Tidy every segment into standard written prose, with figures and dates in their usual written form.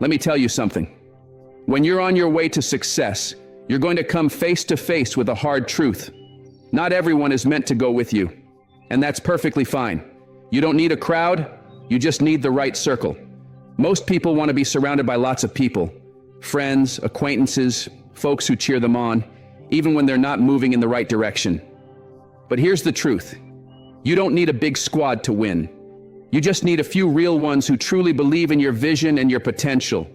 Let me tell you something. When you're on your way to success, you're going to come face to face with a hard truth. Not everyone is meant to go with you, and that's perfectly fine. You don't need a crowd, you just need the right circle. Most people want to be surrounded by lots of people, friends, acquaintances, folks who cheer them on, even when they're not moving in the right direction. But here's the truth. You don't need a big squad to win. You just need a few real ones who truly believe in your vision and your potential.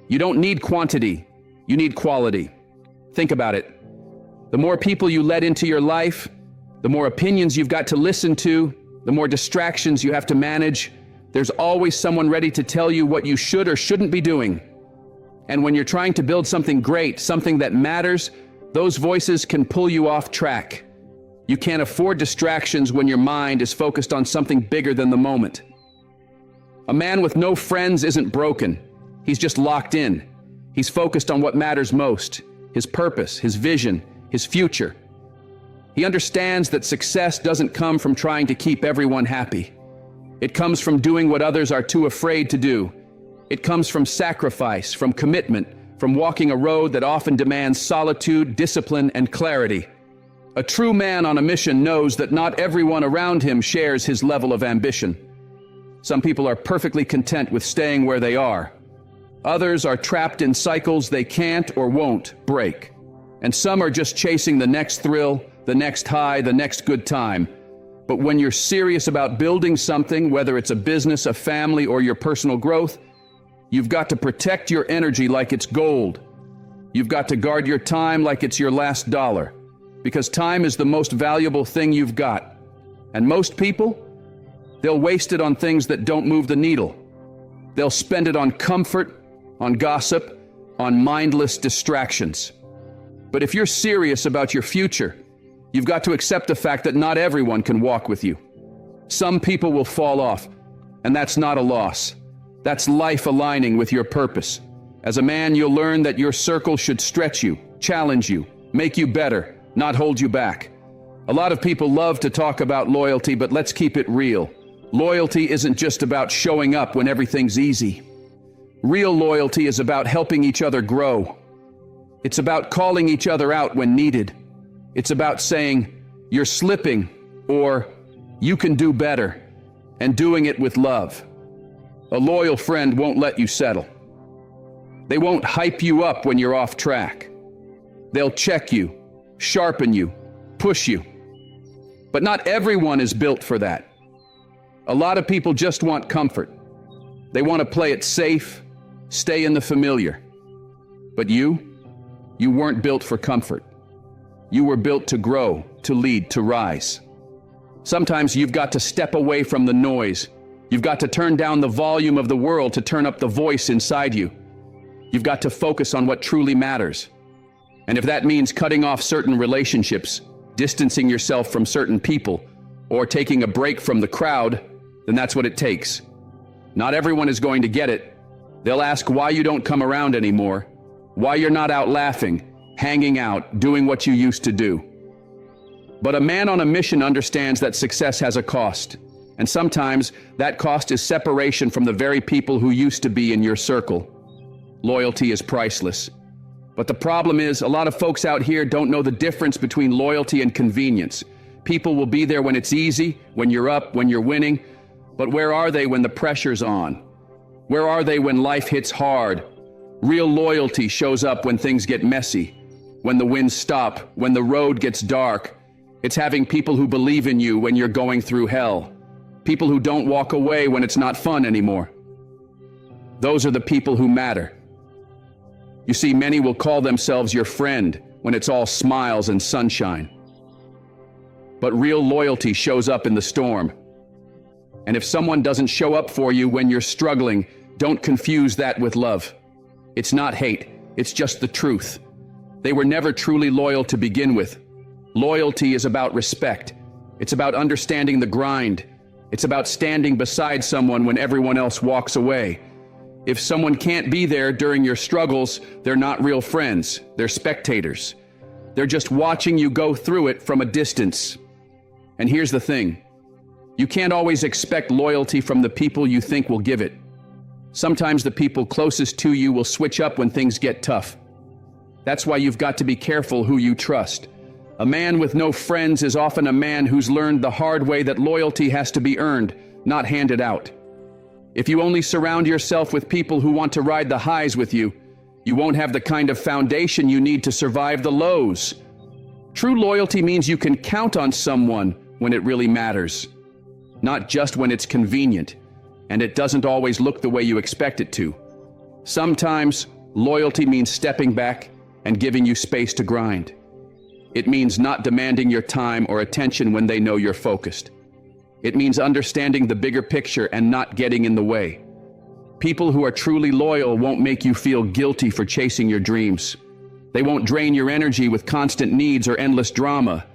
You don't need quantity, you need quality. Think about it. The more people you let into your life, the more opinions you've got to listen to, the more distractions you have to manage. There's always someone ready to tell you what you should or shouldn't be doing. And when you're trying to build something great, something that matters, those voices can pull you off track. You can't afford distractions when your mind is focused on something bigger than the moment. A man with no friends isn't broken. He's just locked in. He's focused on what matters most, his purpose, his vision, his future. He understands that success doesn't come from trying to keep everyone happy. It comes from doing what others are too afraid to do. It comes from sacrifice, from commitment, from walking a road that often demands solitude, discipline, and clarity. A true man on a mission knows that not everyone around him shares his level of ambition. Some people are perfectly content with staying where they are. Others are trapped in cycles they can't or won't break. And some are just chasing the next thrill, the next high, the next good time. But when you're serious about building something, whether it's a business, a family, or your personal growth, you've got to protect your energy like it's gold. You've got to guard your time like it's your last dollar. Because time is the most valuable thing you've got. And most people, they'll waste it on things that don't move the needle. They'll spend it on comfort, on gossip, on mindless distractions. But if you're serious about your future, you've got to accept the fact that not everyone can walk with you. Some people will fall off, and that's not a loss. That's life aligning with your purpose. As a man, you'll learn that your circle should stretch you, challenge you, make you better, not hold you back. A lot of people love to talk about loyalty, but let's keep it real. Loyalty isn't just about showing up when everything's easy. Real loyalty is about helping each other grow. It's about calling each other out when needed. It's about saying, "You're slipping," or "You can do better," and doing it with love. A loyal friend won't let you settle. They won't hype you up when you're off track. They'll check you, sharpen you, push you. But not everyone is built for that. A lot of people just want comfort. They want to play it safe, stay in the familiar. But you weren't built for comfort. You were built to grow, to lead, to rise. Sometimes you've got to step away from the noise. You've got to turn down the volume of the world to turn up the voice inside you. You've got to focus on what truly matters. And if that means cutting off certain relationships, distancing yourself from certain people, or taking a break from the crowd, then that's what it takes. Not everyone is going to get it. They'll ask why you don't come around anymore, why you're not out laughing, hanging out, doing what you used to do. But a man on a mission understands that success has a cost. And sometimes that cost is separation from the very people who used to be in your circle. Loyalty is priceless. But the problem is, a lot of folks out here don't know the difference between loyalty and convenience. People will be there when it's easy, when you're up, when you're winning. But where are they when the pressure's on? Where are they when life hits hard? Real loyalty shows up when things get messy, when the winds stop, when the road gets dark. It's having people who believe in you when you're going through hell. People who don't walk away when it's not fun anymore. Those are the people who matter. You see, many will call themselves your friend when it's all smiles and sunshine. But real loyalty shows up in the storm. And if someone doesn't show up for you when you're struggling, don't confuse that with love. It's not hate, it's just the truth. They were never truly loyal to begin with. Loyalty is about respect. It's about understanding the grind. It's about standing beside someone when everyone else walks away. If someone can't be there during your struggles, they're not real friends. They're spectators. They're just watching you go through it from a distance. And here's the thing. You can't always expect loyalty from the people you think will give it. Sometimes the people closest to you will switch up when things get tough. That's why you've got to be careful who you trust. A man with no friends is often a man who's learned the hard way that loyalty has to be earned, not handed out. If you only surround yourself with people who want to ride the highs with you, you won't have the kind of foundation you need to survive the lows. True loyalty means you can count on someone when it really matters, not just when it's convenient, and it doesn't always look the way you expect it to. Sometimes, loyalty means stepping back and giving you space to grind. It means not demanding your time or attention when they know you're focused. It means understanding the bigger picture and not getting in the way. People who are truly loyal won't make you feel guilty for chasing your dreams. They won't drain your energy with constant needs or endless drama.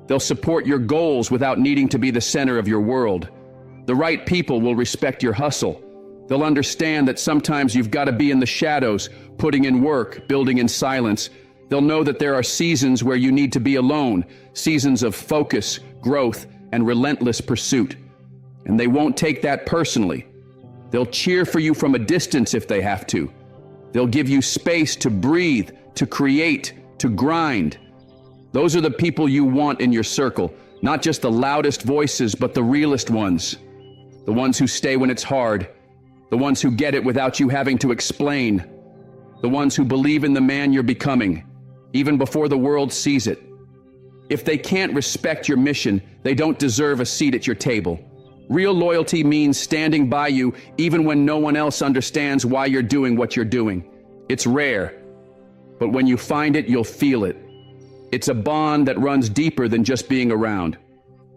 They'll support your goals without needing to be the center of your world. The right people will respect your hustle. They'll understand that sometimes you've got to be in the shadows, putting in work, building in silence. They'll know that there are seasons where you need to be alone, seasons of focus, growth, and relentless pursuit. And they won't take that personally. They'll cheer for you from a distance if they have to. They'll give you space to breathe, to create, to grind. Those are the people you want in your circle, not just the loudest voices, but the realest ones. The ones who stay when it's hard. The ones who get it without you having to explain. The ones who believe in the man you're becoming, even before the world sees it. If they can't respect your mission, they don't deserve a seat at your table. Real loyalty means standing by you even when no one else understands why you're doing what you're doing. It's rare, but when you find it, you'll feel it. It's a bond that runs deeper than just being around.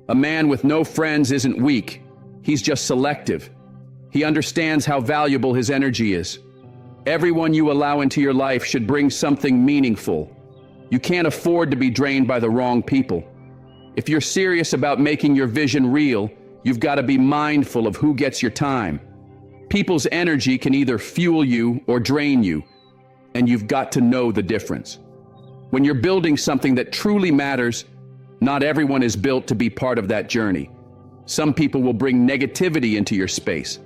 A man with no friends isn't weak. He's just selective. He understands how valuable his energy is. Everyone you allow into your life should bring something meaningful. You can't afford to be drained by the wrong people. If you're serious about making your vision real, you've got to be mindful of who gets your time. People's energy can either fuel you or drain you, and you've got to know the difference. When you're building something that truly matters, not everyone is built to be part of that journey. Some people will bring negativity into your space.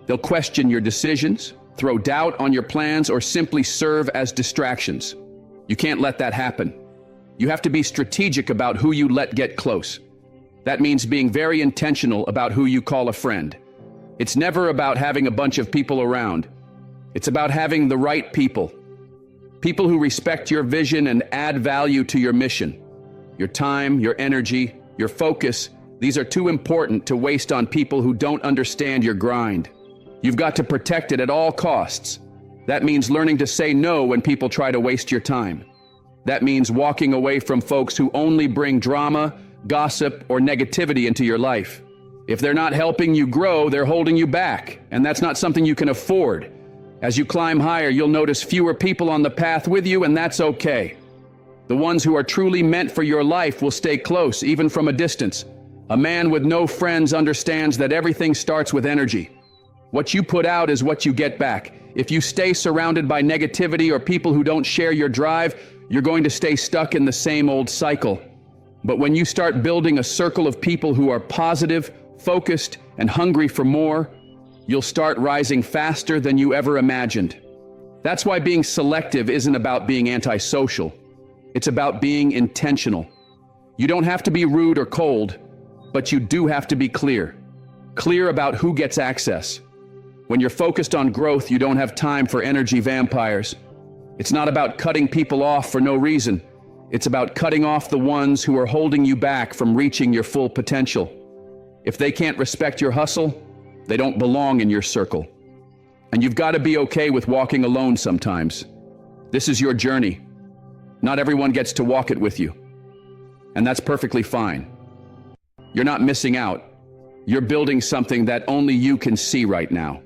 They'll question your decisions, throw doubt on your plans, or simply serve as distractions. You can't let that happen. You have to be strategic about who you let get close. That means being very intentional about who you call a friend. It's never about having a bunch of people around. It's about having the right people. People who respect your vision and add value to your mission. Your time, your energy, your focus, these are too important to waste on people who don't understand your grind. You've got to protect it at all costs. That means learning to say no when people try to waste your time. That means walking away from folks who only bring drama, gossip, or negativity into your life. If they're not helping you grow, they're holding you back, and that's not something you can afford. As you climb higher, you'll notice fewer people on the path with you, and that's okay. The ones who are truly meant for your life will stay close, even from a distance. A man with no friends understands that everything starts with energy. What you put out is what you get back. If you stay surrounded by negativity or people who don't share your drive, you're going to stay stuck in the same old cycle. But when you start building a circle of people who are positive, focused, and hungry for more, you'll start rising faster than you ever imagined. That's why being selective isn't about being antisocial. It's about being intentional. You don't have to be rude or cold, but you do have to be clear. Clear about who gets access. When you're focused on growth, you don't have time for energy vampires. It's not about cutting people off for no reason. It's about cutting off the ones who are holding you back from reaching your full potential. If they can't respect your hustle, they don't belong in your circle. And you've got to be okay with walking alone sometimes. This is your journey. Not everyone gets to walk it with you. And that's perfectly fine. You're not missing out. You're building something that only you can see right now.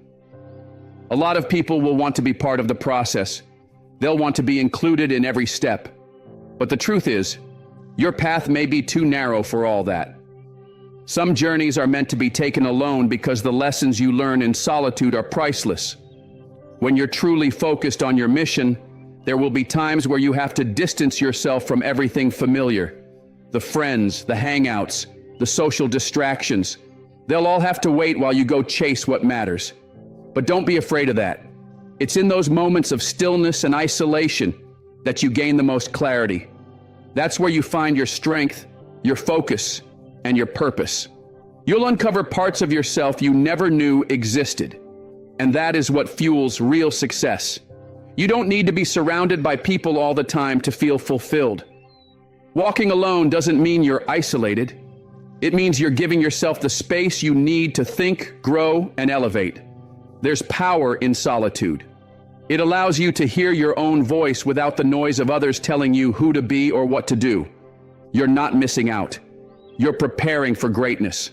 A lot of people will want to be part of the process. They'll want to be included in every step. But the truth is, your path may be too narrow for all that. Some journeys are meant to be taken alone because the lessons you learn in solitude are priceless. When you're truly focused on your mission, there will be times where you have to distance yourself from everything familiar. The friends, the hangouts, the social distractions. They'll all have to wait while you go chase what matters. But don't be afraid of that. It's in those moments of stillness and isolation that you gain the most clarity. That's where you find your strength, your focus, and your purpose. You'll uncover parts of yourself you never knew existed. And that is what fuels real success. You don't need to be surrounded by people all the time to feel fulfilled. Walking alone doesn't mean you're isolated. It means you're giving yourself the space you need to think, grow, and elevate. There's power in solitude. It allows you to hear your own voice without the noise of others telling you who to be or what to do. You're not missing out. You're preparing for greatness.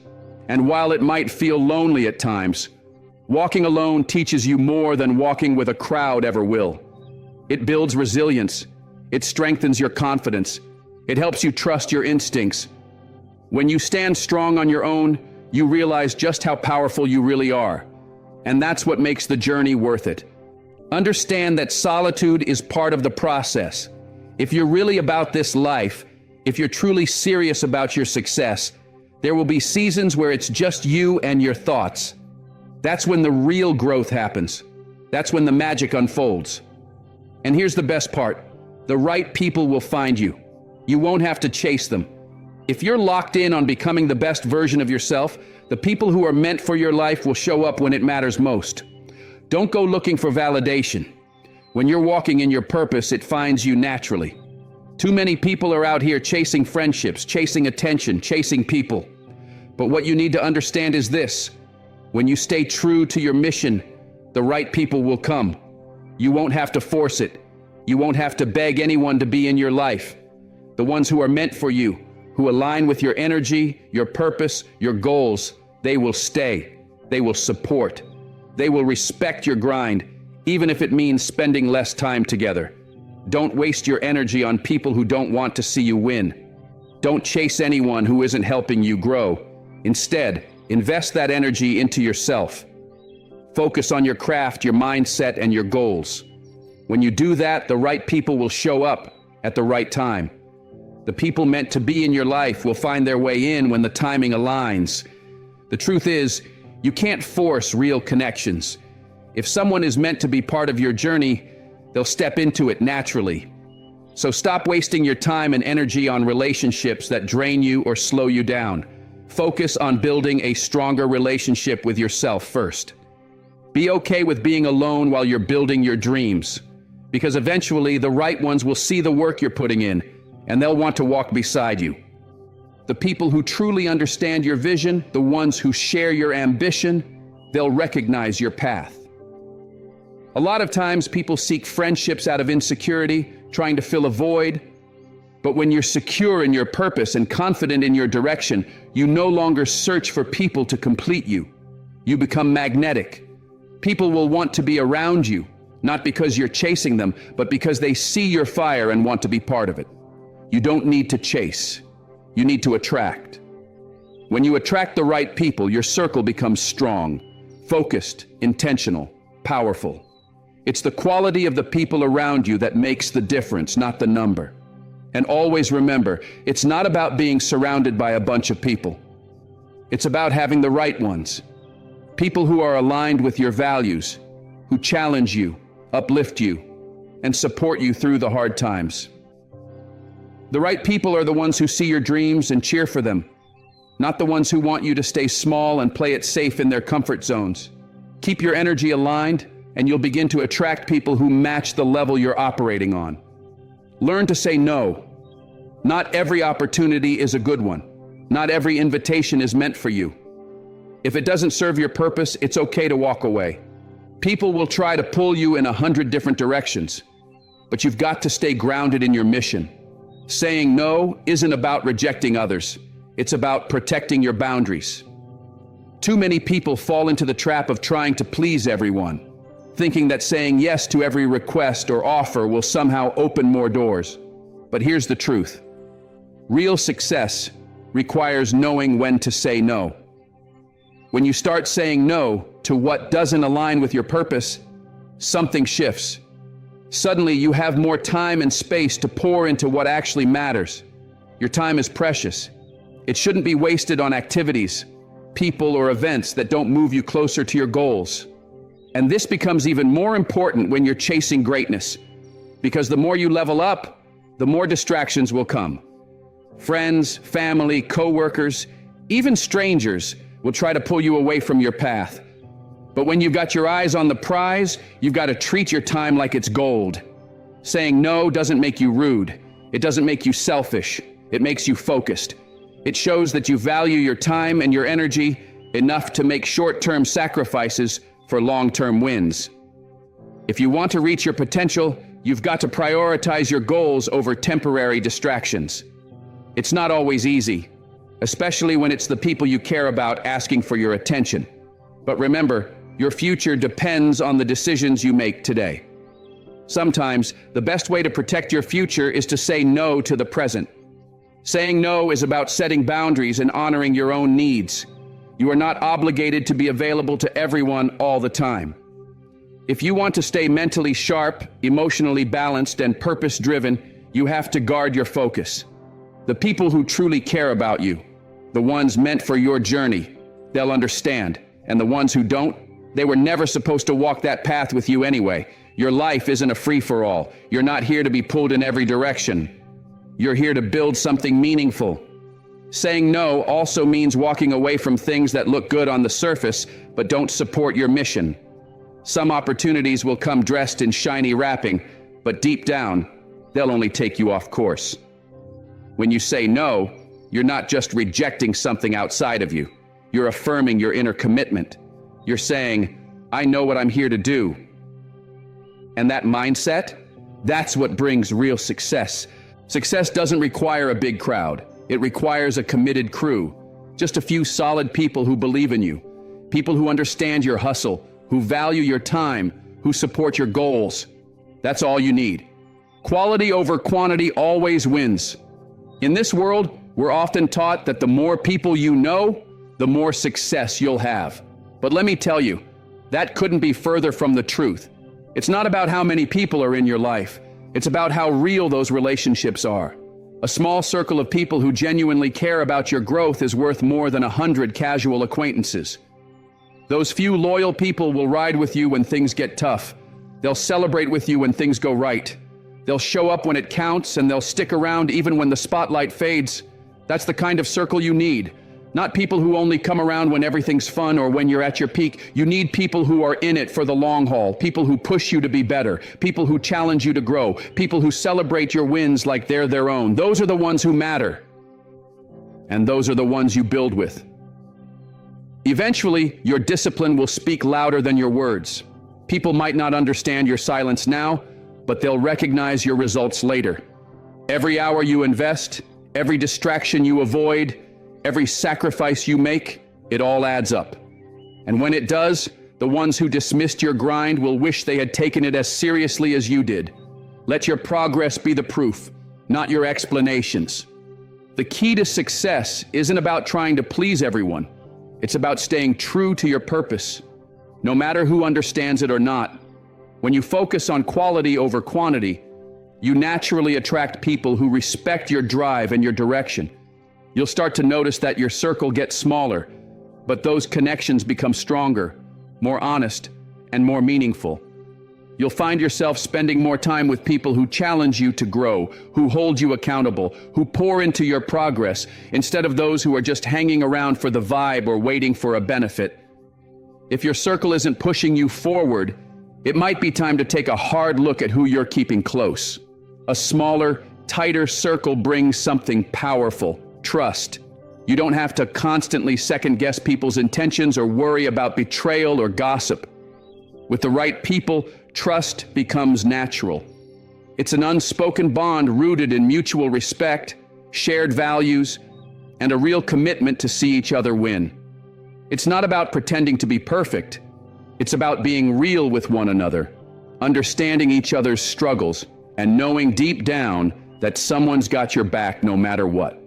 And while it might feel lonely at times, walking alone teaches you more than walking with a crowd ever will. It builds resilience. It strengthens your confidence. It helps you trust your instincts. When you stand strong on your own, you realize just how powerful you really are. And that's what makes the journey worth it. Understand that solitude is part of the process. If you're really about this life, if you're truly serious about your success, there will be seasons where it's just you and your thoughts. That's when the real growth happens. That's when the magic unfolds. And here's the best part. The right people will find you. You won't have to chase them. If you're locked in on becoming the best version of yourself, the people who are meant for your life will show up when it matters most. Don't go looking for validation. When you're walking in your purpose, it finds you naturally. Too many people are out here chasing friendships, chasing attention, chasing people. But what you need to understand is this. When you stay true to your mission, the right people will come. You won't have to force it. You won't have to beg anyone to be in your life. The ones who are meant for you, who align with your energy, your purpose, your goals, they will stay. They will support. They will respect your grind, even if it means spending less time together. Don't waste your energy on people who don't want to see you win. Don't chase anyone who isn't helping you grow. Instead, invest that energy into yourself. Focus on your craft, your mindset, and your goals. When you do that, the right people will show up at the right time. The people meant to be in your life will find their way in when the timing aligns. The truth is, you can't force real connections. If someone is meant to be part of your journey, they'll step into it naturally. So stop wasting your time and energy on relationships that drain you or slow you down. Focus on building a stronger relationship with yourself first. Be okay with being alone while you're building your dreams, because eventually the right ones will see the work you're putting in, and they'll want to walk beside you. The people who truly understand your vision, the ones who share your ambition, they'll recognize your path. A lot of times people seek friendships out of insecurity, trying to fill a void. But when you're secure in your purpose and confident in your direction, you no longer search for people to complete you. You become magnetic. People will want to be around you, not because you're chasing them, but because they see your fire and want to be part of it. You don't need to chase. You need to attract. When you attract the right people, your circle becomes strong, focused, intentional, powerful. It's the quality of the people around you that makes the difference, not the number. And always remember, it's not about being surrounded by a bunch of people. It's about having the right ones. People who are aligned with your values, who challenge you, uplift you, and support you through the hard times. The right people are the ones who see your dreams and cheer for them, not the ones who want you to stay small and play it safe in their comfort zones. Keep your energy aligned, and you'll begin to attract people who match the level you're operating on. Learn to say no. Not every opportunity is a good one. Not every invitation is meant for you. If it doesn't serve your purpose, it's okay to walk away. People will try to pull you in 100 different directions, but you've got to stay grounded in your mission. Saying no isn't about rejecting others. It's about protecting your boundaries. Too many people fall into the trap of trying to please everyone, thinking that saying yes to every request or offer will somehow open more doors. But here's the truth. Real success requires knowing when to say no. When you start saying no to what doesn't align with your purpose, something shifts. Suddenly you have more time and space to pour into what actually matters. Your time is precious. It shouldn't be wasted on activities, people, or events that don't move you closer to your goals. And this becomes even more important when you're chasing greatness, because the more you level up, the more distractions will come. Friends, family, coworkers, even strangers will try to pull you away from your path. But when you've got your eyes on the prize, you've got to treat your time like it's gold. Saying no doesn't make you rude. It doesn't make you selfish. It makes you focused. It shows that you value your time and your energy enough to make short-term sacrifices for long-term wins. If you want to reach your potential, you've got to prioritize your goals over temporary distractions. It's not always easy, especially when it's the people you care about asking for your attention. But remember, your future depends on the decisions you make today. Sometimes, the best way to protect your future is to say no to the present. Saying no is about setting boundaries and honoring your own needs. You are not obligated to be available to everyone all the time. If you want to stay mentally sharp, emotionally balanced, and purpose-driven, you have to guard your focus. The people who truly care about you, the ones meant for your journey, they'll understand. And the ones who don't, they were never supposed to walk that path with you anyway. Your life isn't a free-for-all. You're not here to be pulled in every direction. You're here to build something meaningful. Saying no also means walking away from things that look good on the surface, but don't support your mission. Some opportunities will come dressed in shiny wrapping, but deep down, they'll only take you off course. When you say no, you're not just rejecting something outside of you. You're affirming your inner commitment. You're saying, I know what I'm here to do. And that mindset, that's what brings real success. Success doesn't require a big crowd. It requires a committed crew. Just a few solid people who believe in you. People who understand your hustle, who value your time, who support your goals. That's all you need. Quality over quantity always wins. In this world, we're often taught that the more people you know, the more success you'll have. But let me tell you, that couldn't be further from the truth. It's not about how many people are in your life. It's about how real those relationships are. A small circle of people who genuinely care about your growth is worth more than 100 casual acquaintances. Those few loyal people will ride with you when things get tough. They'll celebrate with you when things go right. They'll show up when it counts, and they'll stick around even when the spotlight fades. That's the kind of circle you need. Not people who only come around when everything's fun or when you're at your peak. You need people who are in it for the long haul, people who push you to be better, people who challenge you to grow, people who celebrate your wins like they're their own. Those are the ones who matter. And those are the ones you build with. Eventually, your discipline will speak louder than your words. People might not understand your silence now, but they'll recognize your results later. Every hour you invest, every distraction you avoid, every sacrifice you make, it all adds up. And when it does, the ones who dismissed your grind will wish they had taken it as seriously as you did. Let your progress be the proof, not your explanations. The key to success isn't about trying to please everyone. It's about staying true to your purpose, no matter who understands it or not. When you focus on quality over quantity, you naturally attract people who respect your drive and your direction. You'll start to notice that your circle gets smaller, but those connections become stronger, more honest, and more meaningful. You'll find yourself spending more time with people who challenge you to grow, who hold you accountable, who pour into your progress, instead of those who are just hanging around for the vibe or waiting for a benefit. If your circle isn't pushing you forward, it might be time to take a hard look at who you're keeping close. A smaller, tighter circle brings something powerful: trust. You don't have to constantly second-guess people's intentions or worry about betrayal or gossip. With the right people, trust becomes natural. It's an unspoken bond rooted in mutual respect, shared values, and a real commitment to see each other win. It's not about pretending to be perfect. It's about being real with one another, understanding each other's struggles, and knowing deep down that someone's got your back no matter what.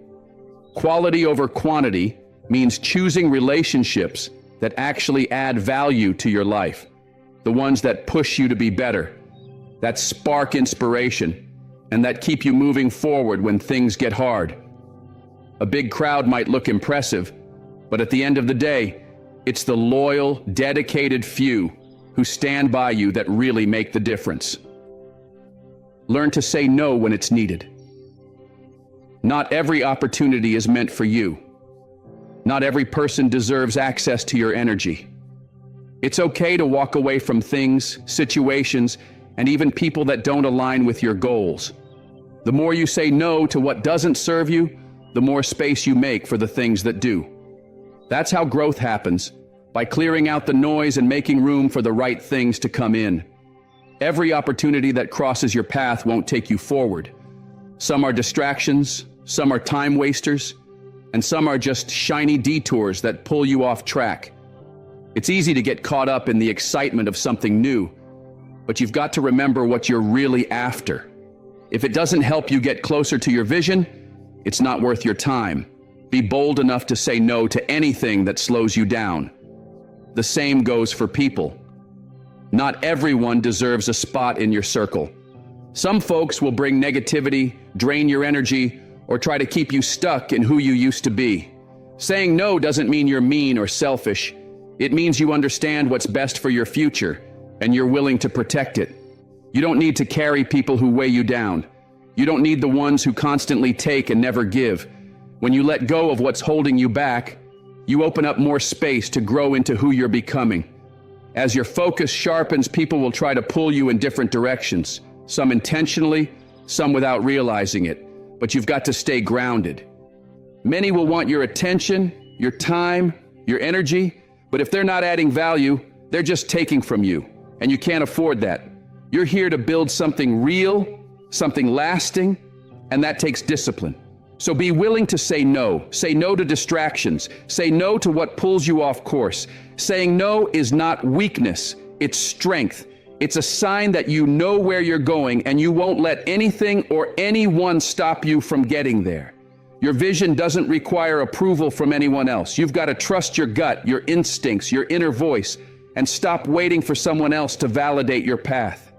Quality over quantity means choosing relationships that actually add value to your life, the ones that push you to be better, that spark inspiration, and that keep you moving forward when things get hard. A big crowd might look impressive, but at the end of the day, it's the loyal, dedicated few who stand by you that really make the difference. Learn to say no when it's needed. Not every opportunity is meant for you. Not every person deserves access to your energy. It's okay to walk away from things, situations, and even people that don't align with your goals. The more you say no to what doesn't serve you, the more space you make for the things that do. That's how growth happens, by clearing out the noise and making room for the right things to come in. Every opportunity that crosses your path won't take you forward. Some are distractions, some are time wasters, and some are just shiny detours that pull you off track. It's easy to get caught up in the excitement of something new, but you've got to remember what you're really after. If it doesn't help you get closer to your vision, it's not worth your time. Be bold enough to say no to anything that slows you down. The same goes for people. Not everyone deserves a spot in your circle. Some folks will bring negativity, drain your energy, or try to keep you stuck in who you used to be. Saying no doesn't mean you're mean or selfish. It means you understand what's best for your future, and you're willing to protect it. You don't need to carry people who weigh you down. You don't need the ones who constantly take and never give. When you let go of what's holding you back, you open up more space to grow into who you're becoming. As your focus sharpens, people will try to pull you in different directions, some intentionally, some without realizing it, but you've got to stay grounded. Many will want your attention, your time, your energy, but if they're not adding value, they're just taking from you, and you can't afford that. You're here to build something real, something lasting, and that takes discipline. So be willing to say no. Say no to distractions. Say no to what pulls you off course. Saying no is not weakness, it's strength. It's a sign that you know where you're going and you won't let anything or anyone stop you from getting there. Your vision doesn't require approval from anyone else. You've got to trust your gut, your instincts, your inner voice, and stop waiting for someone else to validate your path.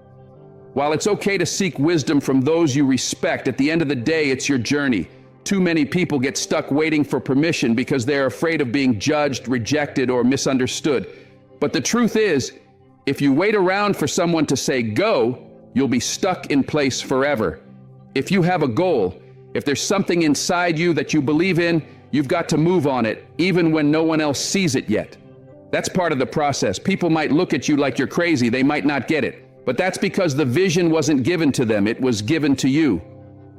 While it's okay to seek wisdom from those you respect, at the end of the day, it's your journey. Too many people get stuck waiting for permission because they're afraid of being judged, rejected, or misunderstood. But the truth is, if you wait around for someone to say go, you'll be stuck in place forever. If you have a goal, if there's something inside you that you believe in, you've got to move on it, even when no one else sees it yet. That's part of the process. People might look at you like you're crazy, they might not get it. But that's because the vision wasn't given to them, it was given to you.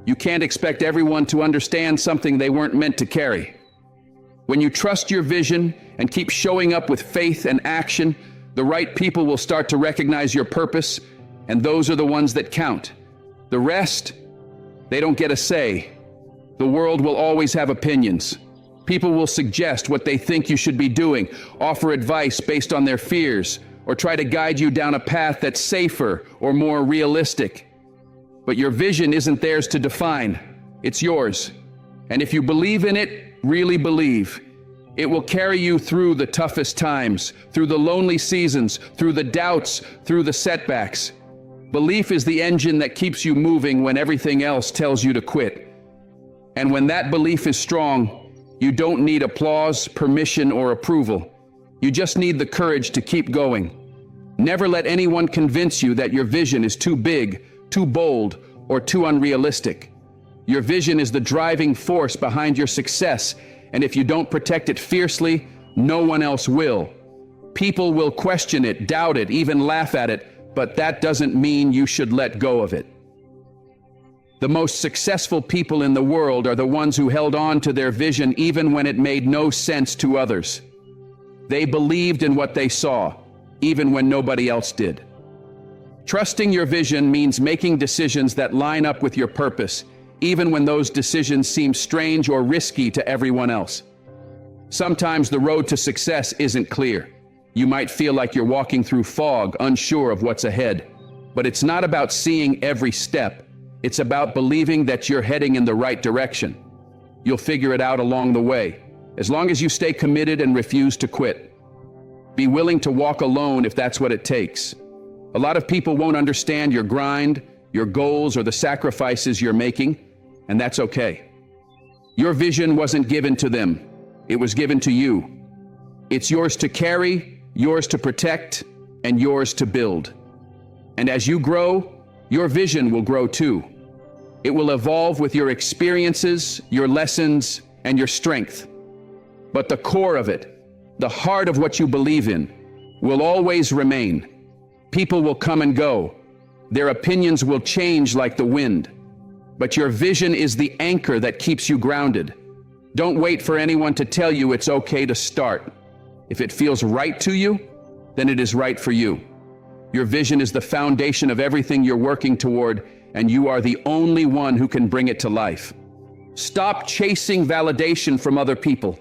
You can't expect everyone to understand something they weren't meant to carry. When you trust your vision and keep showing up with faith and action, the right people will start to recognize your purpose, and those are the ones that count. The rest, they don't get a say. The world will always have opinions. People will suggest what they think you should be doing, offer advice based on their fears, or try to guide you down a path that's safer or more realistic. But your vision isn't theirs to define. It's yours. And if you believe in it, really believe, it will carry you through the toughest times, through the lonely seasons, through the doubts, through the setbacks. Belief is the engine that keeps you moving when everything else tells you to quit. And when that belief is strong, you don't need applause, permission, or approval. You just need the courage to keep going. Never let anyone convince you that your vision is too big, too bold, or too unrealistic. Your vision is the driving force behind your success, and if you don't protect it fiercely, no one else will. People will question it, doubt it, even laugh at it, but that doesn't mean you should let go of it. The most successful people in the world are the ones who held on to their vision even when it made no sense to others. They believed in what they saw, even when nobody else did. Trusting your vision means making decisions that line up with your purpose, even when those decisions seem strange or risky to everyone else. Sometimes the road to success isn't clear. You might feel like you're walking through fog, unsure of what's ahead. But it's not about seeing every step. It's about believing that you're heading in the right direction. You'll figure it out along the way, as long as you stay committed and refuse to quit. Be willing to walk alone if that's what it takes. A lot of people won't understand your grind, your goals, or the sacrifices you're making, and that's okay. Your vision wasn't given to them. It was given to you. It's yours to carry, yours to protect, and yours to build. And as you grow, your vision will grow too. It will evolve with your experiences, your lessons, and your strength. But the core of it, the heart of what you believe in, will always remain. People will come and go. Their opinions will change like the wind. But your vision is the anchor that keeps you grounded. Don't wait for anyone to tell you it's okay to start. If it feels right to you, then it is right for you. Your vision is the foundation of everything you're working toward, and you are the only one who can bring it to life. Stop chasing validation from other people.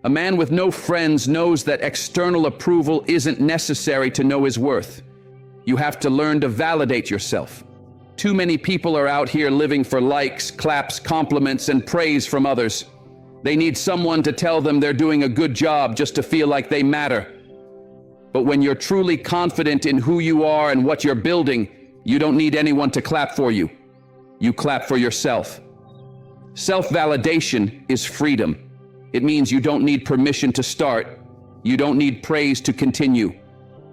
A man with no friends knows that external approval isn't necessary to know his worth. You have to learn to validate yourself. Too many people are out here living for likes, claps, compliments, and praise from others. They need someone to tell them they're doing a good job just to feel like they matter. But when you're truly confident in who you are and what you're building, you don't need anyone to clap for you. You clap for yourself. Self-validation is freedom. It means you don't need permission to start, you don't need praise to continue,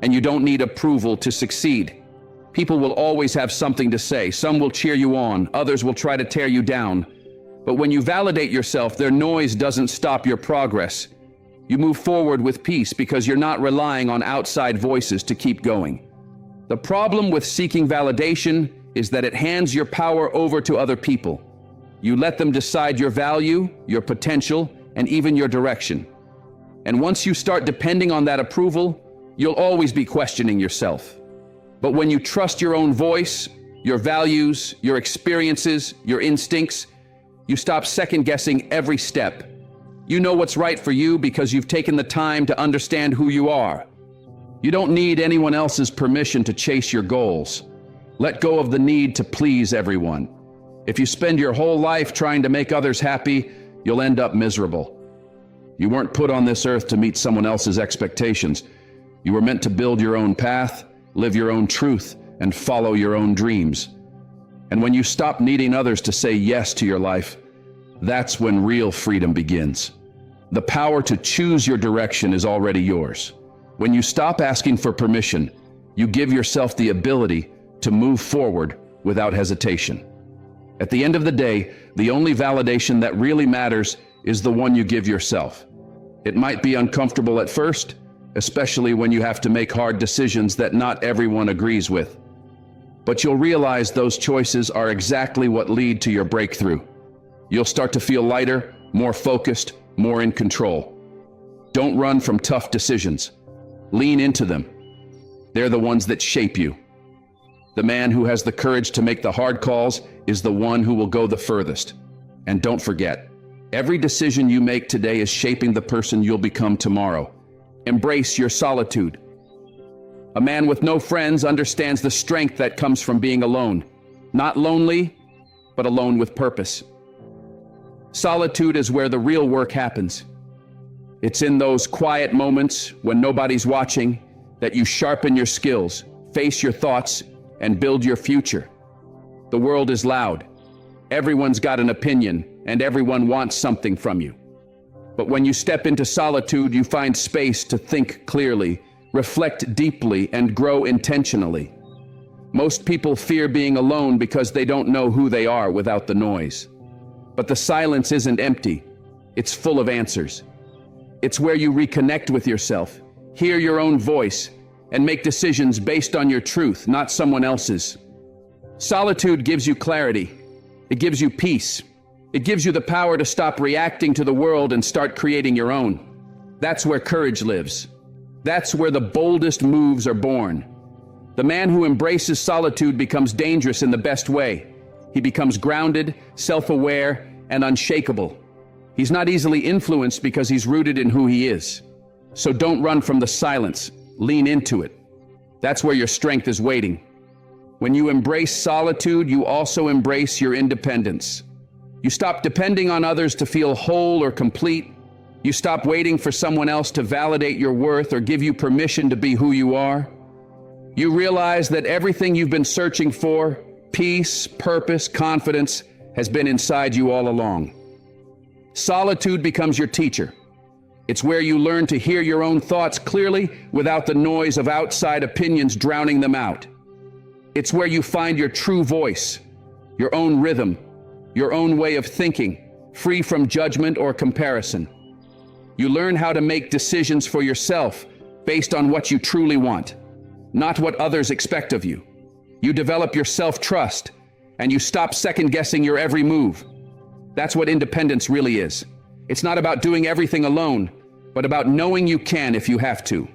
and you don't need approval to succeed. People will always have something to say. Some will cheer you on, others will try to tear you down. But when you validate yourself, their noise doesn't stop your progress. You move forward with peace because you're not relying on outside voices to keep going. The problem with seeking validation is that it hands your power over to other people. You let them decide your value, your potential, and even your direction. And once you start depending on that approval, you'll always be questioning yourself. But when you trust your own voice, your values, your experiences, your instincts, you stop second-guessing every step. You know what's right for you because you've taken the time to understand who you are. You don't need anyone else's permission to chase your goals. Let go of the need to please everyone. If you spend your whole life trying to make others happy, you'll end up miserable. You weren't put on this earth to meet someone else's expectations. You were meant to build your own path, live your own truth, and follow your own dreams. And when you stop needing others to say yes to your life, that's when real freedom begins. The power to choose your direction is already yours. When you stop asking for permission, you give yourself the ability to move forward without hesitation. At the end of the day, the only validation that really matters is the one you give yourself. It might be uncomfortable at first, especially when you have to make hard decisions that not everyone agrees with. But you'll realize those choices are exactly what lead to your breakthrough. You'll start to feel lighter, more focused, more in control. Don't run from tough decisions. Lean into them. They're the ones that shape you. The man who has the courage to make the hard calls is the one who will go the furthest. And don't forget, every decision you make today is shaping the person you'll become tomorrow. Embrace your solitude. A man with no friends understands the strength that comes from being alone. Not lonely, but alone with purpose. Solitude is where the real work happens. It's in those quiet moments when nobody's watching that you sharpen your skills, face your thoughts, and build your future. The world is loud. Everyone's got an opinion, and everyone wants something from you. But when you step into solitude, you find space to think clearly, reflect deeply, and grow intentionally. Most people fear being alone because they don't know who they are without the noise. But the silence isn't empty. It's full of answers. It's where you reconnect with yourself, hear your own voice, and make decisions based on your truth, not someone else's. Solitude gives you clarity. It gives you peace. It gives you the power to stop reacting to the world and start creating your own. That's where courage lives. That's where the boldest moves are born. The man who embraces solitude becomes dangerous in the best way. He becomes grounded, self-aware, and unshakable. He's not easily influenced because he's rooted in who he is. So don't run from the silence. Lean into it. That's where your strength is waiting. When you embrace solitude, you also embrace your independence. You stop depending on others to feel whole or complete. You stop waiting for someone else to validate your worth or give you permission to be who you are. You realize that everything you've been searching for, peace, purpose, confidence, has been inside you all along. Solitude becomes your teacher. It's where you learn to hear your own thoughts clearly without the noise of outside opinions drowning them out. It's where you find your true voice, your own rhythm, your own way of thinking, free from judgment or comparison. You learn how to make decisions for yourself based on what you truly want, not what others expect of you. You develop your self-trust, and you stop second-guessing your every move. That's what independence really is. It's not about doing everything alone, but about knowing you can if you have to.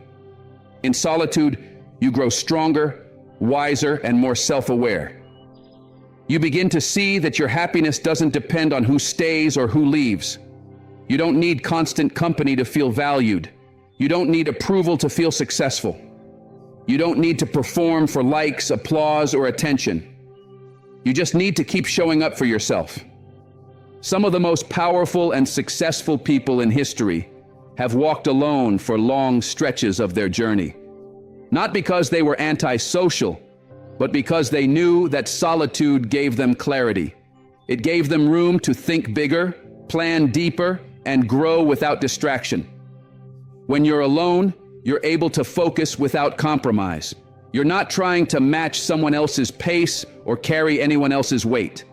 In solitude, you grow stronger, wiser, and more self-aware. You begin to see that your happiness doesn't depend on who stays or who leaves. You don't need constant company to feel valued. You don't need approval to feel successful. You don't need to perform for likes, applause, or attention. You just need to keep showing up for yourself. Some of the most powerful and successful people in history have walked alone for long stretches of their journey. Not because they were antisocial, but because they knew that solitude gave them clarity. It gave them room to think bigger, plan deeper, and grow without distraction. When you're alone, you're able to focus without compromise. You're not trying to match someone else's pace or carry anyone else's weight.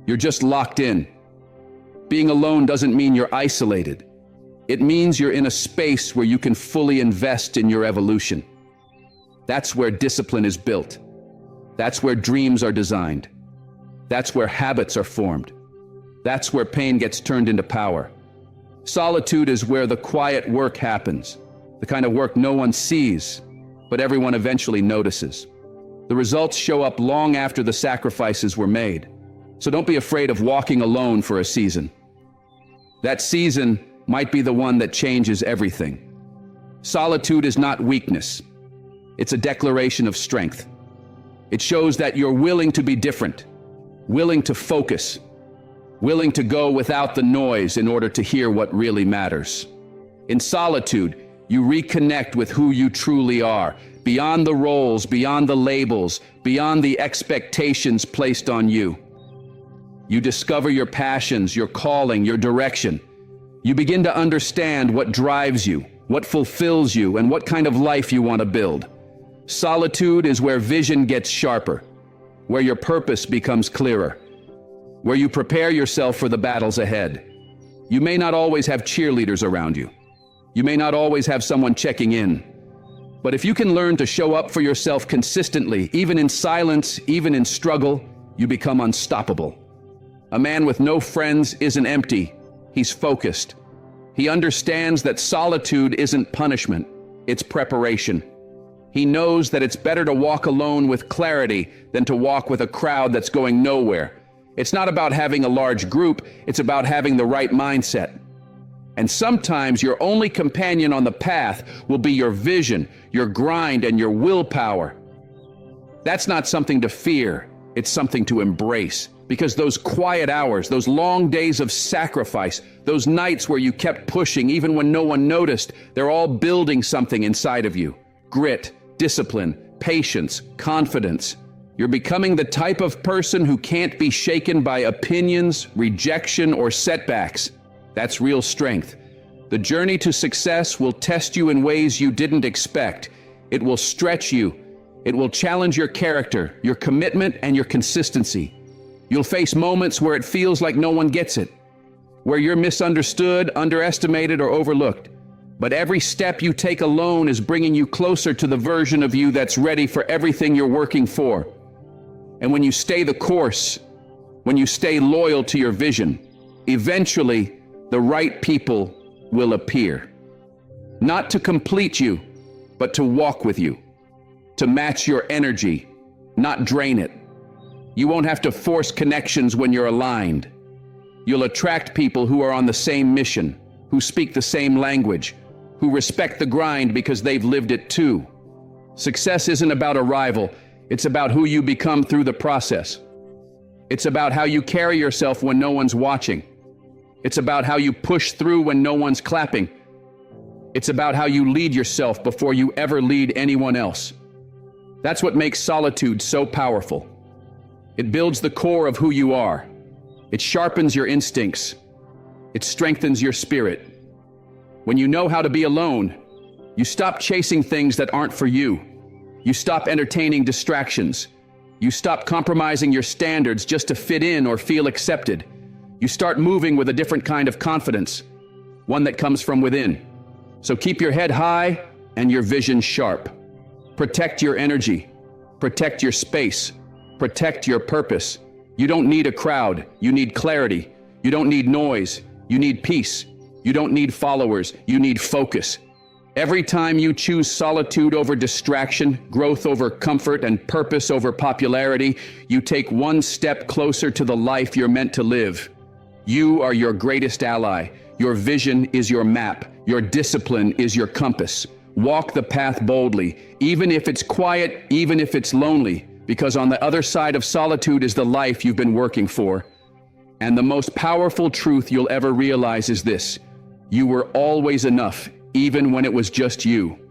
You're just locked in. Being alone doesn't mean you're isolated. It means you're in a space where you can fully invest in your evolution. That's where discipline is built. That's where dreams are designed. That's where habits are formed. That's where pain gets turned into power. Solitude is where the quiet work happens, the kind of work no one sees, but everyone eventually notices. The results show up long after the sacrifices were made. So don't be afraid of walking alone for a season. That season might be the one that changes everything. Solitude is not weakness. It's a declaration of strength. It shows that you're willing to be different, willing to focus, willing to go without the noise in order to hear what really matters. In solitude, you reconnect with who you truly are, beyond the roles, beyond the labels, beyond the expectations placed on you. You discover your passions, your calling, your direction. You begin to understand what drives you, what fulfills you, and what kind of life you want to build. Solitude is where vision gets sharper, where your purpose becomes clearer, where you prepare yourself for the battles ahead. You may not always have cheerleaders around you. You may not always have someone checking in. But if you can learn to show up for yourself consistently, even in silence, even in struggle, you become unstoppable. A man with no friends isn't empty. He's focused. He understands that solitude isn't punishment, it's preparation. He knows that it's better to walk alone with clarity than to walk with a crowd that's going nowhere. It's not about having a large group, it's about having the right mindset. And sometimes your only companion on the path will be your vision, your grind, and your willpower. That's not something to fear, it's something to embrace. Because those quiet hours, those long days of sacrifice, those nights where you kept pushing even when no one noticed, they're all building something inside of you. Grit, discipline, patience, confidence. You're becoming the type of person who can't be shaken by opinions, rejection, or setbacks. That's real strength. The journey to success will test you in ways you didn't expect. It will stretch you. It will challenge your character, your commitment, and your consistency. You'll face moments where it feels like no one gets it, where you're misunderstood, underestimated, or overlooked. But every step you take alone is bringing you closer to the version of you that's ready for everything you're working for. And when you stay the course, when you stay loyal to your vision, eventually the right people will appear. Not to complete you, but to walk with you, to match your energy, not drain it. You won't have to force connections when you're aligned. You'll attract people who are on the same mission, who speak the same language, who respect the grind because they've lived it too. Success isn't about arrival, it's about who you become through the process. It's about how you carry yourself when no one's watching. It's about how you push through when no one's clapping. It's about how you lead yourself before you ever lead anyone else. That's what makes solitude so powerful. It builds the core of who you are. It sharpens your instincts. It strengthens your spirit. When you know how to be alone, you stop chasing things that aren't for you. You stop entertaining distractions. You stop compromising your standards just to fit in or feel accepted. You start moving with a different kind of confidence, one that comes from within. So keep your head high and your vision sharp. Protect your energy. Protect your space. Protect your purpose. You don't need a crowd. You need clarity. You don't need noise. You need peace. You don't need followers. You need focus. Every time you choose solitude over distraction, growth over comfort, and purpose over popularity, you take one step closer to the life you're meant to live. You are your greatest ally. Your vision is your map. Your discipline is your compass. Walk the path boldly, even if it's quiet, even if it's lonely, because on the other side of solitude is the life you've been working for. And the most powerful truth you'll ever realize is this: you were always enough, even when it was just you.